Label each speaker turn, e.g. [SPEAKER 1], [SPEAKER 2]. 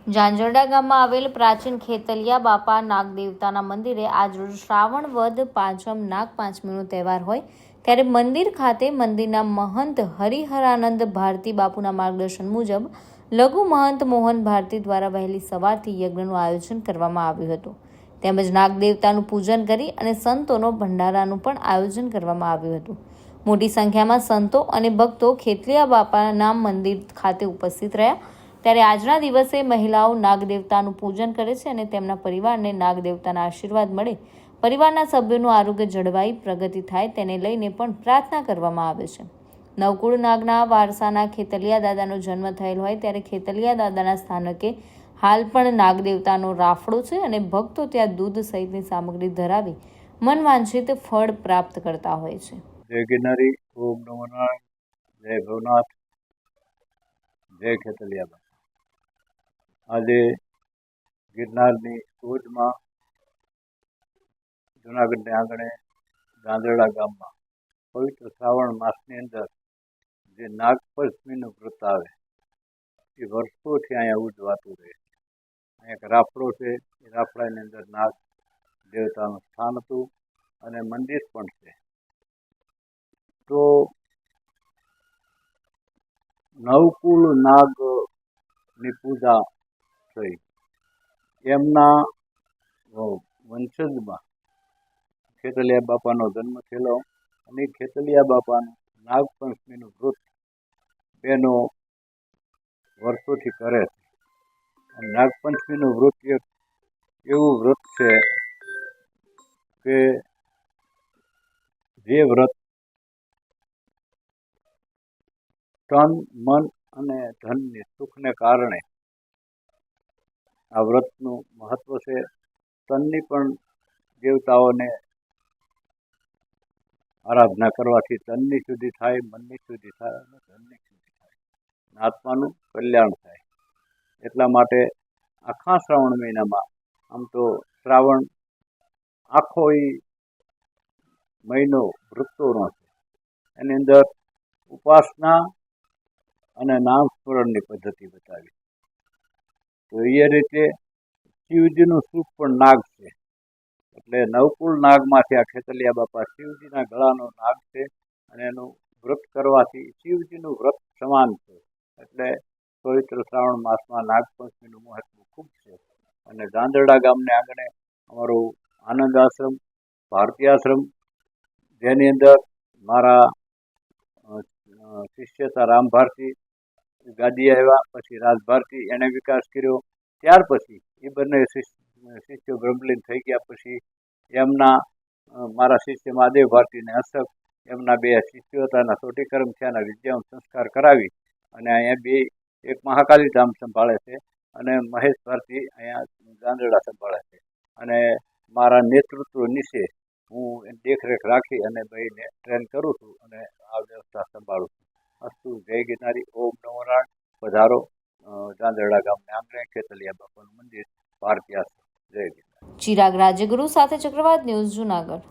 [SPEAKER 1] ઝાંઝરડા ગામમાં આવેલ પ્રાચીન ખેતલિયા બાપા નાગદેવતાના મંદિરે આજરોજ શ્રાવણ વદ પાંચમ નાગપાંચમીનો તહેવાર હોય ત્યારે મંદિર ખાતે મંદિરના મહંત હરિહરાનંદ ભારતી બાપુના માર્ગદર્શન મુજબ લઘુ મહંત મોહન ભારતી દ્વારા વહેલી સવારથી યજ્ઞનું આયોજન કરવામાં આવ્યું હતું. તેમજ નાગદેવતાનું પૂજન કરી અને સંતોનો ભંડારાનું પણ આયોજન કરવામાં આવ્યું હતું. મોટી સંખ્યામાં સંતો અને ભક્તો ખેતલિયા બાપાના મંદિર ખાતે ઉપસ્થિત રહ્યા. ત્યારે આજના દિવસે મહિલાઓ નાગદેવતાનું પૂજન કરે છે અને તેમના પરિવારને નાગદેવતાના આશીર્વાદ મળે, પરિવારના સભ્યોનું આરોગ્ય જળવાઈ પ્રગતિ થાય તેને લઈને પણ પ્રાર્થના કરવામાં આવે છે. નવકુળ નાગના વારસાના ખેતલિયા દાદાનો જન્મ થયેલ હોય ત્યારે ખેતલિયા દાદાના સ્થાનકે હાલ પણ નાગદેવતાનો રાફડો છે અને ભક્તો ત્યાં દૂધ સહિતની સામગ્રી ધરાવી મનવાંછિત ફળ પ્રાપ્ત કરતા હોય છે.
[SPEAKER 2] જય ગિરનારી, ઓમ નમો નારાયણ, જય ભવનાથ, જય ખેતલિયા. આજે ગિરનારની ટોચમાં જૂનાગઢને આંગણે ઝાંઝરડા ગામમાં પવિત્ર શ્રાવણ માસની અંદર જે નાગપંચમીનું વ્રત આવે એ વર્ષોથી અહીંયા ઉજવાતું રહે. અહીંયા એક રાફડો છે, એ રાફડાની અંદર નાગ દેવતાનું સ્થાન હતું અને મંદિર પણ છે. તો નવકુળ નાગની પૂજા થઈ. એમના વંશજમાં ખેતલિયા બાપાનો જન્મ થયેલો અને ખેતલિયા બાપાનું નાગપંચમીનું વ્રત બેનો વર્ષોથી કરે છે. અને નાગપંચમીનું વ્રત એક એવું વ્રત છે કે જે વ્રત તન, મન અને ધનની સુખને કારણે આ વ્રતનું મહત્વ છે. તનની પણ દેવતાઓને આરાધના કરવાથી તનની શુદ્ધિ થાય, મનની શુદ્ધિ થાય અને ધનની શુદ્ધિ થાય, આત્માનું કલ્યાણ થાય. એટલા માટે આખા શ્રાવણ મહિનામાં, આમ તો શ્રાવણ આખો એ મહિનો વ્રતોનો છે, એની અંદર ઉપાસના અને નામ સ્મરણની પદ્ધતિ બતાવી. તો એ રીતે શિવજીનું સ્વરૂપ પણ નાગ છે. એટલે નવકુળ નાગમાંથી આ ખેતલિયા બાપા શિવજીના ગળાનો નાગ છે અને એનું વ્રત કરવાથી શિવજીનું વ્રત સમાન છે. એટલે પવિત્ર શ્રાવણ માસમાં નાગપંચમીનું મહત્વ ખૂબ છે. અને ઝાંઝરડા ગામને આંગણે અમારું આનંદ આશ્રમ, ભારતી આશ્રમ, જેની અંદર મારા શિષ્ય હતા રામ ભારતી, ગાદી આવ્યા, પછી રાજ ભારતી એણે વિકાસ કર્યો. ત્યાર પછી એ બંને શિષ્યો બ્રહ્મલીન થઈ ગયા. પછી એમના મારા શિષ્ય મહાદેવ ભારતી અને અશોક, એમના બે શિષ્યો હતા, એના સોટીકર્મ થયા, એના વિદ્યાનો સંસ્કાર કરાવી અને અહીંયા બે, એક મહાકાલી ધામ સંભાળે છે અને મહેશ ભારતી અહીંયા ઝાંઝરડા સંભાળે છે. અને મારા નેતૃત્વ નીચે હું દેખરેખ રાખી અને ભાઈને ટ્રેન કરું છું અને આ વ્યવસ્થા સંભાળું છું. અસ્તુ. જય ગિરનારી, ઓમ નમો નારાયણ. પધારો ઝાંઝરડા ગામને આંગણે ખેતલિયા બાપાનું મંદિર, ભારતી આશ્રમ. જય ગિરનારી.
[SPEAKER 1] ચિરાગ રાજગુરુ સાથે ચક્રવાત ન્યૂઝ, જૂનાગઢ.